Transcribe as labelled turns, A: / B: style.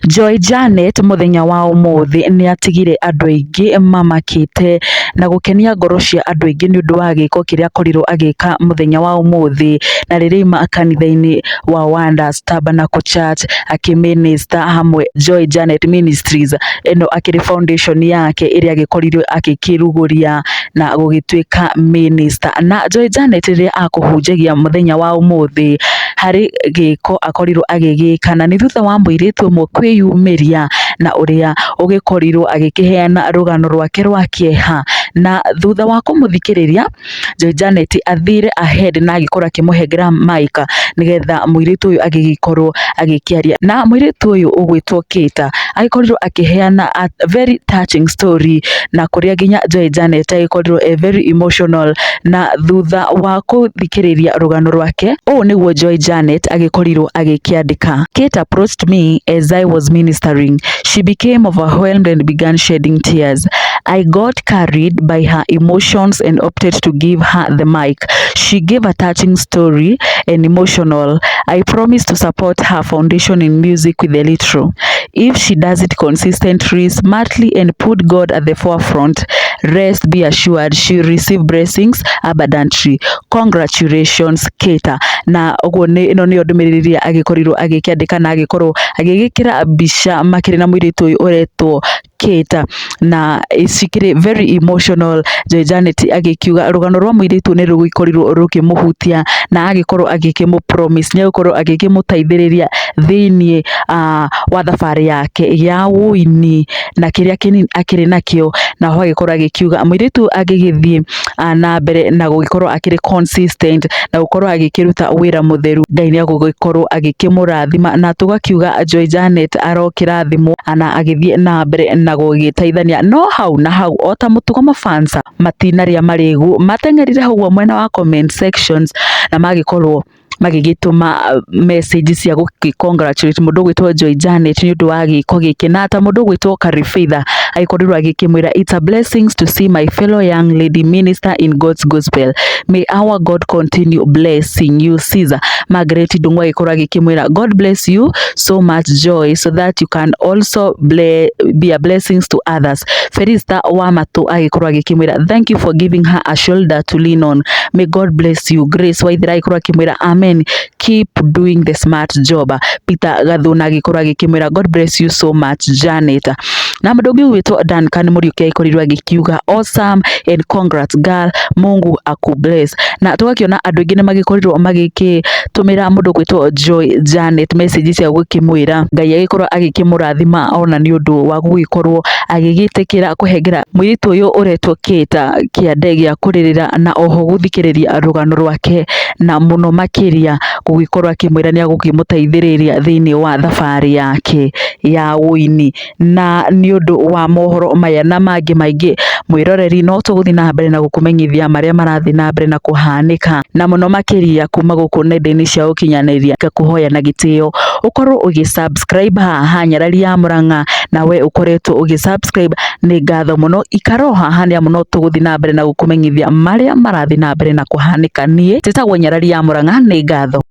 A: Joy Janet muthenya wa umuthi ni atigire andu aingi mamakite na gukenia ngoro cia andu aingi ni undu wa giko kiria akorirwo agika muthenya wa umuthi na riria kanitha-ini wa Wonders Tabernacle Church akiminister hamwe Joy Janet Ministries eno akiri foundation yake iria agikorirwo akikiruguria na gugituika minister na Joy Janet riria akuhunjagia muthenya wa umuthi hari giko akorirwo agigika na ni thutha wa muiritu umwe kwiyumiria na uria ugikorirwo agikiheana rugano rwake rwa kieha na thutha wa kumuthikiriria Joy Janet athire ahead na agikora kimuhengera mic nigetha muiritu uyu agigikorwo agikiaria na muiritu uyu ugwitwo Kita agikorirwo akiheana a very touching story na kuria ginya Joy Janet agikorirwo a very emotional na thutha wa kuthikiriria rugano rwake niguo Joy Janet agikorirwo agikiandika. Kate approached me as I was ministering. She became overwhelmed and began shedding tears. I got carried by her emotions and opted to give her the mic. She gave a touching story and emotional. I promised to support her foundation in music with a little. If she does it consistently, smartly and put God at the forefront, rest be assured she will receive blessings abundantly. Congratulations Kate. Na uguo ino ni ndumiriri agikorirwo agikiandika na agikorwo agigikira mbica makiri na muiritu uyu uretwo Kate na cikiri very emotional. Joy Janet agikiuga rugano rwa muiritu ni rugikorirwo rukimuhutia na agikorwo agikimupromise ni agikorwo agikimutaithiriria thiini wa thabari yake ya wuini na kiria kinini akiri nakio na ho agikorwo agikiuga muiritu agigithie na mbere na gugikorwo akiri consistent na gukorwo agikiruta wira mutheru Ngai ni agugikorwo agikimurathima na tugakiuga Joy Janet arokirathimo ana agithie na mbere na gugitaithania no hau na hau ota mutugo mafansa matinaria marigu matengerire hau mwena wa comment sections na magikorwo magigituma message cia congratulate mundu gwitwo Joy Janet ni undu wa giko giki na ta mundu gwitwo Kanitha agikorirwo agikimwira it's a blessings to see my fellow young lady minister in God's gospel. May our God continue blessing you. Caesar Margaret Ndung'u agikorwo agikimwira God bless you so much Joy so that you can also be a blessings to others. Felista wa Matu agikorwo agikimwira thank you for giving her a shoulder to lean on. May God bless you. Grace Waithira agikorwo akimwira amen, keep doing the smart job. Peter Gathuna agikorwo agikimwira God bless you so much Janet. Na mdogi witwa Duncan Muriuki aikorirwo agikiuga awesome and congrats girl, Mungu akubless. Na tugakiona andu ingi ni magikorirwo magikitumira mundu gwitwo Joy Janet message cia gukimwira Ngai agikorwo agikimurathima ona ni undu wa gugikorwo agigitikira kuhengera muiritu uyu uretwo Kate kiande gia kuririra na oho guthikiriria rugano rwake na muno makiria gugikorwo akimwira ni agukimutaithiriria thiini wa thabari yake ya wuini na ni undu wa mohoro maya na mangi maingi mwiroreri no tuguthi na mbere na gukumenyithia maria marathi na mbere na kuhanika na muno makiria kuma guku nenda-ini cia ukinyaniria ngakuhoya na gitio ukorwo ugisubscribe haha nyarari ya Murang'a nawe ukoretwo ugisubscribe ni ngatho muno ikaroha hania muno tuguthi na mbere na gukumenyithia maria marathi na mbere na kuhanika nie titagwo nyarari ya Murang'a ni ngatho.